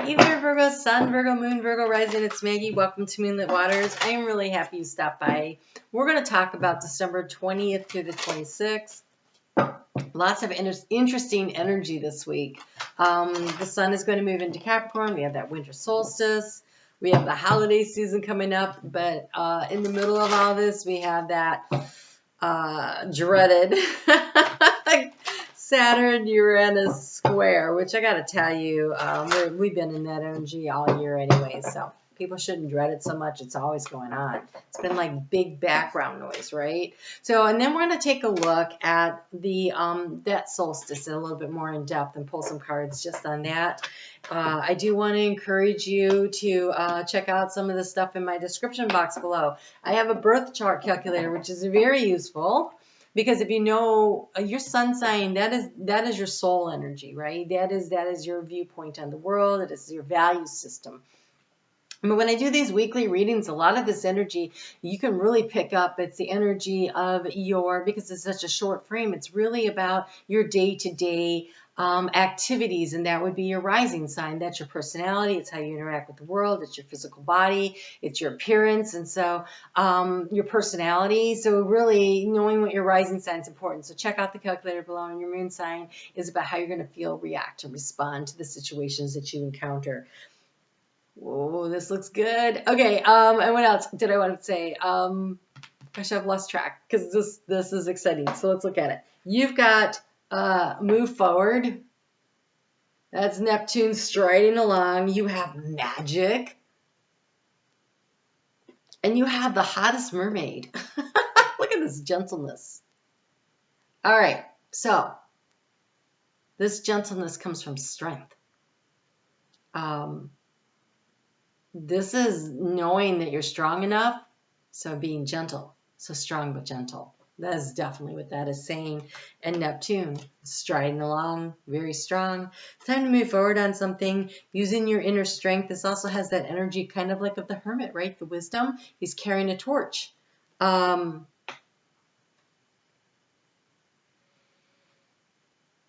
Hey there, Virgo Sun, Virgo Moon, Virgo Rising. It's Maggie. Welcome to Moonlit Waters. I am really happy you stopped by. We're going to talk about December 20th through the 26th. Lots of interesting energy this week. The sun is going to move into Capricorn. We have that winter solstice. We have the holiday season coming up. But in the middle of all this, we have that dreaded Saturn-Uranus square, which I got to tell you, we've been in that energy all year anyway, so people shouldn't dread it so much. It's always going on. It's been like big background noise, right? So, and then we're going to take a look at the that solstice in a little bit more in depth and pull some cards just on that. I do want to encourage you to check out some of the stuff in my description box below. I have a birth chart calculator, which is very useful. Because if you know your sun sign, that is your soul energy, right? That is your viewpoint on the world. It is your value system. But when I do these weekly readings, a lot of this energy you can really pick up. It's the energy of because it's such a short frame, it's really about your day-to-day activities, and that would be your rising sign. That's your personality. It's how you interact with the world. It's your physical body. It's your appearance, and so your personality. So really knowing what your rising sign is important. So check out the calculator below, and your moon sign is about how you're going to feel, react, and respond to the situations that you encounter. Whoa, this looks good. Okay, and what else did I want to say? Gosh, I've lost track because this is exciting. So let's look at it. You've got move forward. That's Neptune striding along. You have magic. And you have the hottest mermaid. Look at this gentleness. All right, so this gentleness comes from strength. This is knowing that you're strong enough, so being gentle. So strong but gentle. That is definitely what that is saying. And Neptune, striding along, very strong. Time to move forward on something, using your inner strength. This also has that energy kind of like of the hermit, right? The wisdom. He's carrying a torch.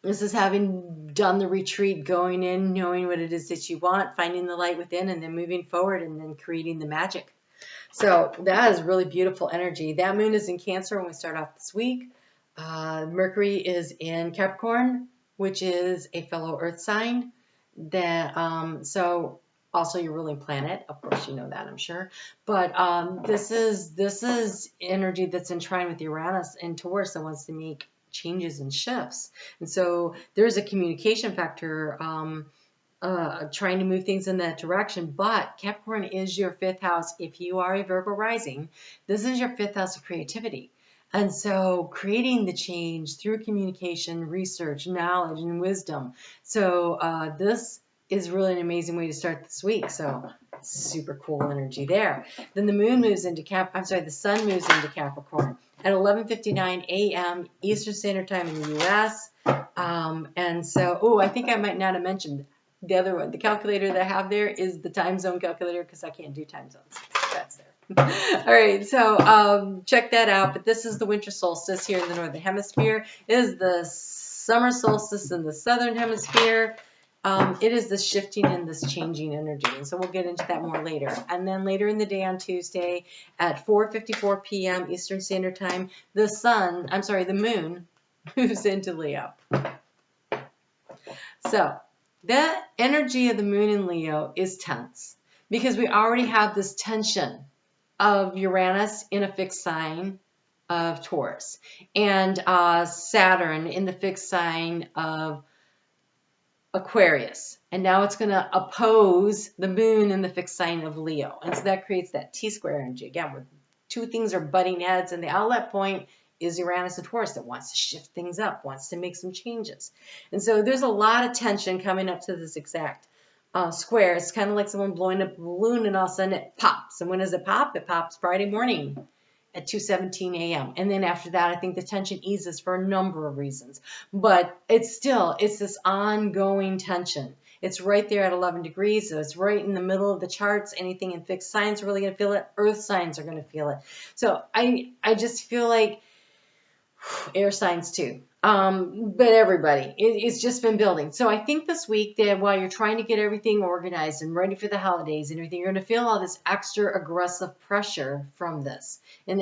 This is having done the retreat, going in, knowing what it is that you want, finding the light within, and then moving forward and then creating the magic. So that is really beautiful energy. That moon is in Cancer when we start off this week. Mercury is in Capricorn, which is a fellow Earth sign. So also your ruling planet. Of course, you know that, I'm sure. But this is energy that's in trine with Uranus and Taurus that wants to make changes and shifts. And so there's a communication factor trying to move things in that direction. But Capricorn is your fifth house. If you are a Virgo rising, this is your fifth house of creativity. And so creating the change through communication, research, knowledge, and wisdom. So this is really an amazing way to start this week. So super cool energy there. Then the moon moves into the sun moves into Capricorn at 11:59 a.m. Eastern Standard Time in the U.S. And so, I think I might not have mentioned the other one. The calculator that I have there is the time zone calculator because I can't do time zones. That's there. All right, so check that out. But this is the winter solstice here in the northern hemisphere. It is the summer solstice in the southern hemisphere. It is this shifting and this changing energy. And so we'll get into that more later. And then later in the day on Tuesday at 4:54 p.m. Eastern Standard Time, the moon moves into Leo. So the energy of the moon in Leo is tense because we already have this tension of Uranus in a fixed sign of Taurus and Saturn in the fixed sign of Aquarius, and now it's going to oppose the moon in the fixed sign of Leo, and so that creates that T-square energy again where two things are butting heads, and the outlet point is Uranus and Taurus that wants to shift things up, wants to make some changes. And so there's a lot of tension coming up to this exact square. It's kind of like someone blowing up a balloon and all of a sudden it pops. And when does it pop? It pops Friday morning at 2:17 a.m. And then after that, I think the tension eases for a number of reasons. But it's this ongoing tension. It's right there at 11 degrees, so it's right in the middle of the charts. Anything in fixed signs are really going to feel it. Earth signs are going to feel it. So I just feel like Air signs too. But everybody, it's just been building. So I think this week that while you're trying to get everything organized and ready for the holidays and everything, you're going to feel all this extra aggressive pressure from this. And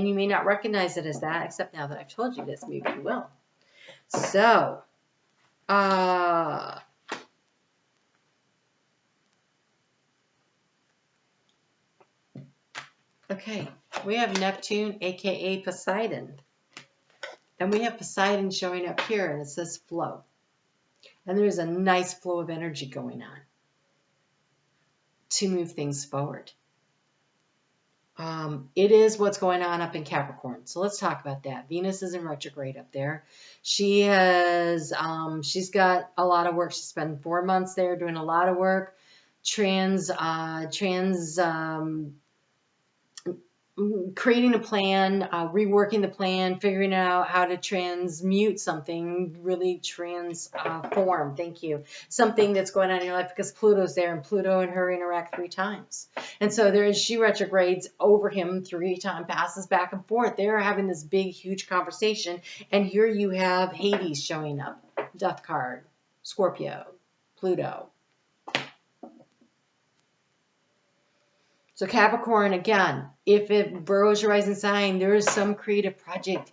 you may not recognize it as that, except now that I've told you this, maybe you will. So, okay, we have Neptune, aka Poseidon. And we have Poseidon showing up here, and it says flow. And there's a nice flow of energy going on to move things forward. It is what's going on up in Capricorn. So let's talk about that. Venus is in retrograde up there. She's got a lot of work. She spent 4 months there doing a lot of work, creating a plan, reworking the plan, figuring out how to transmute something, really transform, something that's going on in your life, because Pluto's there, and Pluto and her interact 3 times. And so she retrogrades over him 3 times, passes back and forth. They're having this big, huge conversation. And here you have Hades showing up, Death card, Scorpio, Pluto. So Capricorn, again, if it Virgo's your rising sign, there is some creative project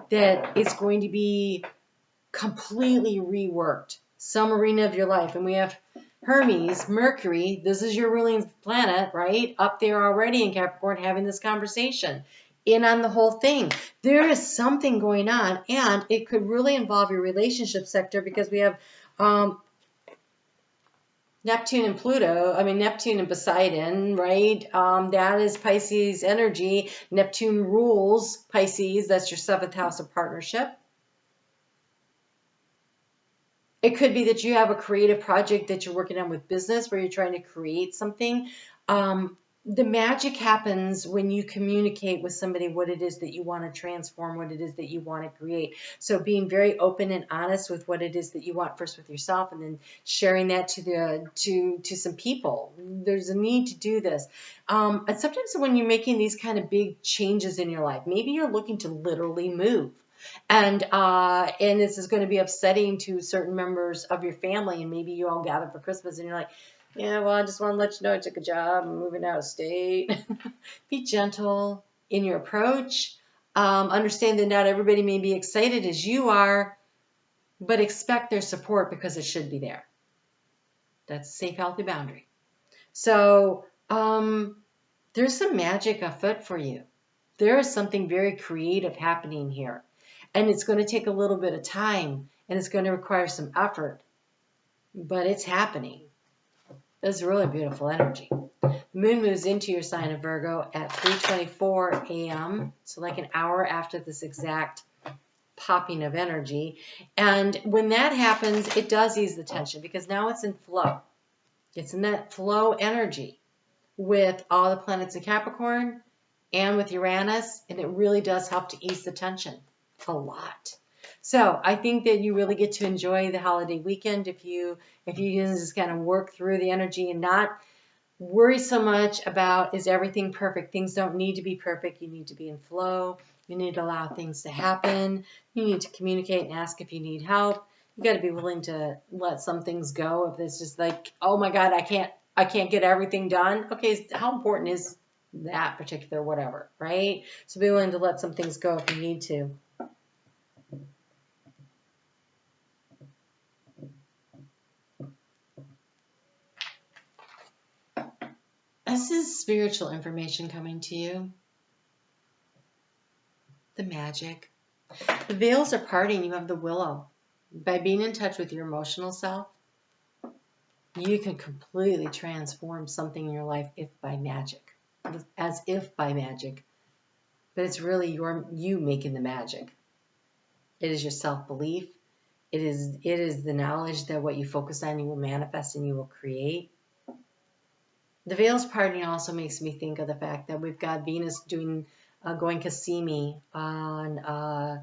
that it's going to be completely reworked, some arena of your life. And we have Hermes, Mercury, this is your ruling planet, right? Up there already in Capricorn having this conversation. In on the whole thing. There is something going on, and it could really involve your relationship sector, because we have Neptune and Poseidon, right? That is Pisces energy. Neptune rules Pisces. That's your 7th house of partnership. It could be that you have a creative project that you're working on with business, where you're trying to create something. The magic happens when you communicate with somebody what it is that you want to transform, what it is that you want to create. So being very open and honest with what it is that you want, first with yourself, and then sharing that to some people. There's a need to do this. And sometimes when you're making these kind of big changes in your life, maybe you're looking to literally move. And this is going to be upsetting to certain members of your family, and maybe you all gather for Christmas and you're like, yeah, well, I just want to let you know I took a job. I'm moving out of state. Be gentle in your approach. Understand that not everybody may be excited as you are, but expect their support, because it should be there. That's a safe, healthy boundary. So there's some magic afoot for you. There is something very creative happening here. And it's going to take a little bit of time, and it's going to require some effort, but it's happening. It's really beautiful energy. The moon moves into your sign of Virgo at 3:24 a.m., so like an hour after this exact popping of energy. And when that happens, it does ease the tension, because now it's in flow. It's in that flow energy with all the planets in Capricorn and with Uranus, and it really does help to ease the tension a lot. So I think that you really get to enjoy the holiday weekend if you just kind of work through the energy and not worry so much about, is everything perfect? Things don't need to be perfect. You need to be in flow. You need to allow things to happen. You need to communicate and ask if you need help. You got to be willing to let some things go. If it's just like, oh my God, I can't get everything done. Okay, how important is that particular whatever, right? So be willing to let some things go if you need to. This is spiritual information coming to you. The magic. The veils are parting. You have the willow. By being in touch with your emotional self, you can completely transform something in your life as if by magic. But it's really you making the magic. It is your self-belief. It is the knowledge that what you focus on, you will manifest and you will create. The veils parting also makes me think of the fact that we've got Venus going Cassimi on,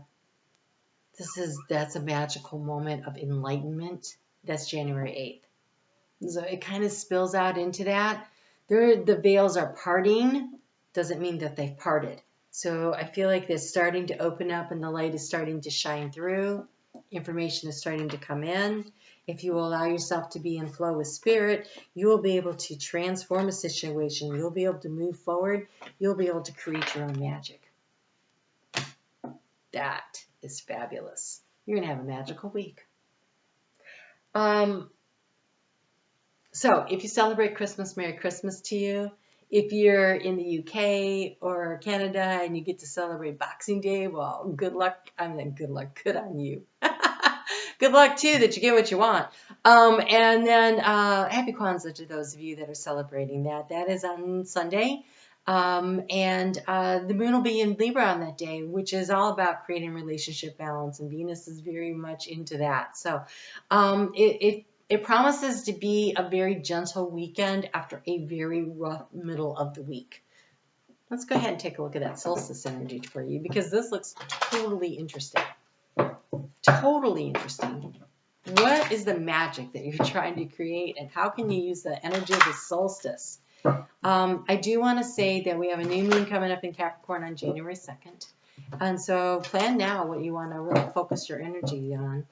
that's a magical moment of enlightenment. That's January 8th. So it kind of spills out into that. The veils are parting. Doesn't mean that they've parted. So I feel like it's starting to open up and the light is starting to shine through. Information is starting to come in. If you allow yourself to be in flow with spirit, you will be able to transform a situation. You'll be able to move forward. You'll be able to create your own magic. That is fabulous. You're going to have a magical week. So if you celebrate Christmas, Merry Christmas to you. If you're in the UK or Canada and you get to celebrate Boxing Day, well, good luck. I mean, good luck. Good on you. Good luck, too, that you get what you want. And then happy Kwanzaa to those of you that are celebrating that. That is on Sunday. The moon will be in Libra on that day, which is all about creating relationship balance. And Venus is very much into that. So it promises to be a very gentle weekend after a very rough middle of the week. Let's go ahead and take a look at that solstice energy for you because this looks totally interesting. Totally interesting. What is the magic that you're trying to create and how can you use the energy of the solstice? I do want to say that we have a new moon coming up in Capricorn on January 2nd. And so plan now what you want to really focus your energy on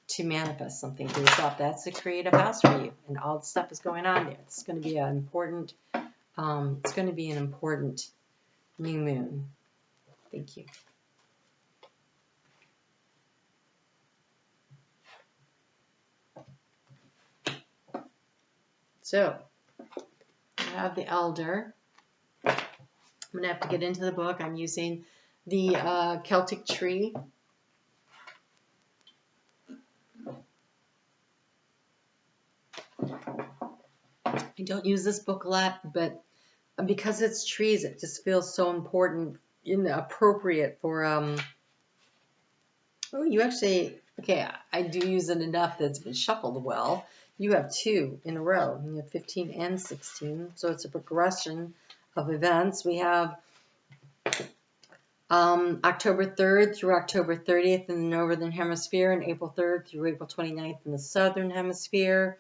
to manifest something for yourself. That's the creative house for you, and all the stuff is going on there. It's going to be an important. It's going to be an important new moon. Thank you. So I have the Elder. I'm going to have to get into the book. I'm using the Celtic tree. I don't use this book a lot, but because it's trees, it just feels so important and appropriate for, oh, you actually, okay, I do use it enough that's been shuffled well. You have 2 in a row. You have 15 and 16, so it's a progression of events. We have October 3rd through October 30th in the Northern Hemisphere and April 3rd through April 29th in the Southern Hemisphere.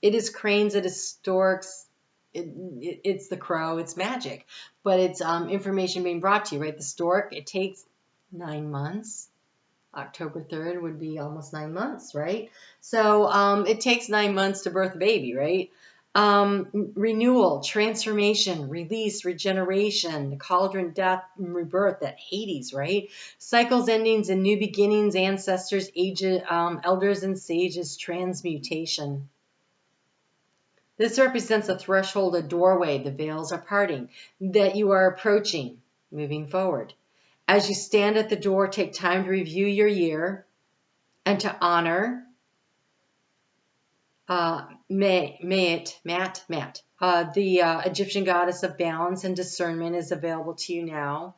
It is cranes, it is storks, it's the crow, it's magic. But it's information being brought to you, right? The stork, it takes 9 months. October 3rd would be almost 9 months, right? So it takes 9 months to birth a baby, right? Renewal, transformation, release, regeneration, cauldron, death, and rebirth, that Hades, right? Cycles, endings, and new beginnings, ancestors, ages, elders, and sages, transmutation. This represents a threshold, a doorway. The veils are parting, that you are approaching, moving forward. As you stand at the door, take time to review your year and to honor the Egyptian goddess of balance and discernment is available to you now.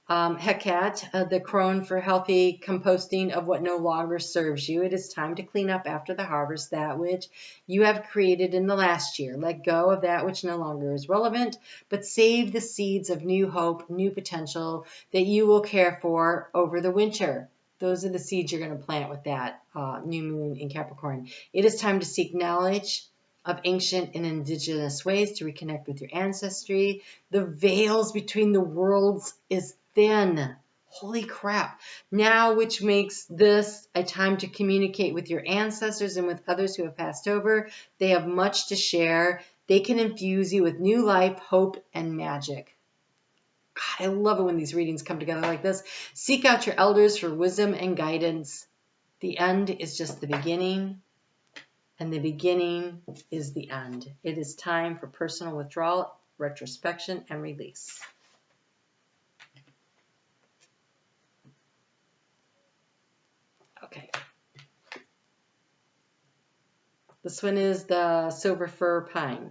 Heket, the crone for healthy composting of what no longer serves you. It is time to clean up after the harvest that which you have created in the last year. Let go of that which no longer is relevant, but save the seeds of new hope, new potential that you will care for over the winter. Those are the seeds you're going to plant with that new moon in Capricorn. It is time to seek knowledge of ancient and indigenous ways to reconnect with your ancestry. The veils between the worlds is thin. Holy crap. Now, which makes this a time to communicate with your ancestors and with others who have passed over. They have much to share. They can infuse you with new life, hope, and magic. God, I love it when these readings come together like this. Seek out your elders for wisdom and guidance. The end is just the beginning, and the beginning is the end. It is time for personal withdrawal, retrospection, and release. Okay. This one is the silver fir pine.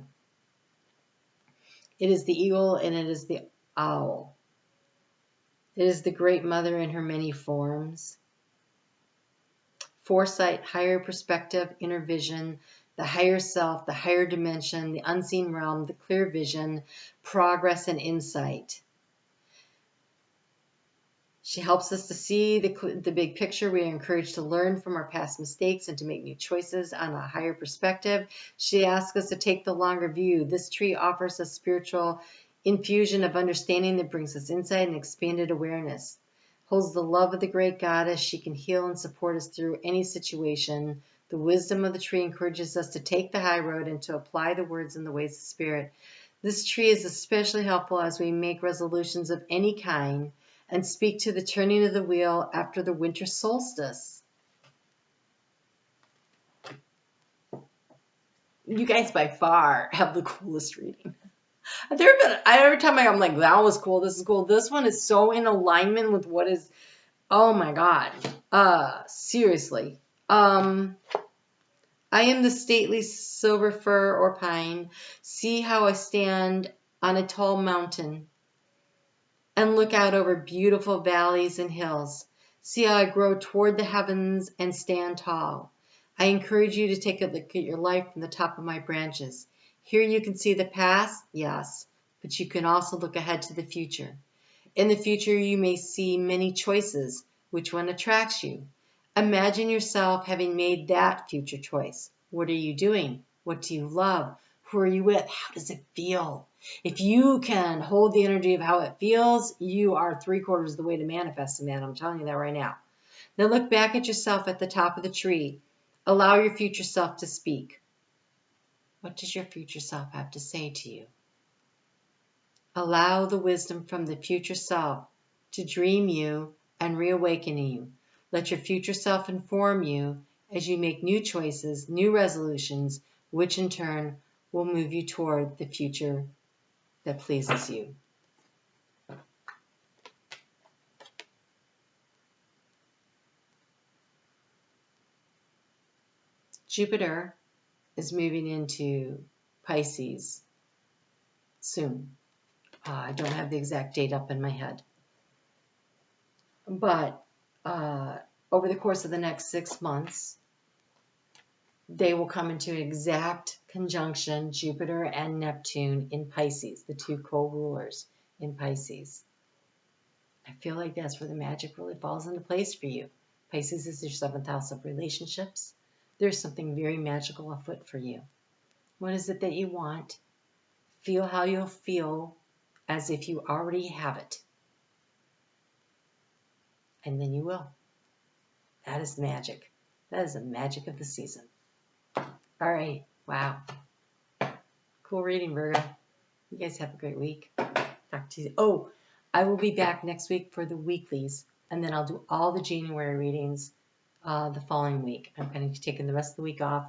It is the eagle and it is the owl. It is the great mother in her many forms. Foresight, higher perspective, inner vision, the higher self, the higher dimension, the unseen realm, the clear vision, progress, and insight. She helps us to see the big picture. We are encouraged to learn from our past mistakes and to make new choices on a higher perspective. She asks us to take the longer view. This tree offers us spiritual infusion of understanding that brings us insight and expanded awareness. Holds the love of the great goddess. She can heal and support us through any situation. The wisdom of the tree encourages us to take the high road and to apply the words and the ways of spirit. This tree is especially helpful as we make resolutions of any kind and speak to the turning of the wheel after the winter solstice. You guys by far have the coolest reading. Every time I'm like, that was cool, this is cool. This one is so in alignment with what is, oh my God. Seriously. I am the stately silver fir or pine. See how I stand on a tall mountain and look out over beautiful valleys and hills. See how I grow toward the heavens and stand tall. I encourage you to take a look at your life from the top of my branches. Here you can see the past, yes, but you can also look ahead to the future. In the future, you may see many choices. Which one attracts you? Imagine yourself having made that future choice. What are you doing? What do you love? Who are you with? How does it feel? If you can hold the energy of how it feels, you are 3/4 of the way to manifesting that. I'm telling you that right now. Now look back at yourself at the top of the tree. Allow your future self to speak. What does your future self have to say to you? Allow the wisdom from the future self to dream you and reawaken you. Let your future self inform you as you make new choices, new resolutions, which in turn will move you toward the future that pleases you. Jupiter is moving into Pisces soon. I don't have the exact date up in my head. But over the course of the next 6 months, they will come into an exact conjunction, Jupiter and Neptune in Pisces, the two co-rulers in Pisces. I feel like that's where the magic really falls into place for you. Pisces is your 7th house of relationships. There's something very magical afoot for you. What is it that you want? Feel how you'll feel as if you already have it. And then you will. That is magic. That is the magic of the season. All right. Wow. Cool reading, Virgo. You guys have a great week. Talk to you. Oh, I will be back next week for the weeklies, and then I'll do all the January readings the following week. I'm going to be taking the rest of the week off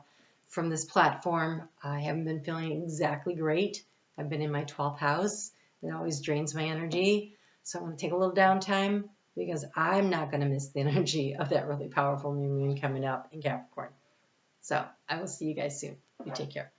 from this platform. I haven't been feeling exactly great. I've been in my 12th house. It always drains my energy. So I'm going to take a little downtime because I'm not going to miss the energy of that really powerful new moon coming up in Capricorn. So I will see you guys soon. You take care.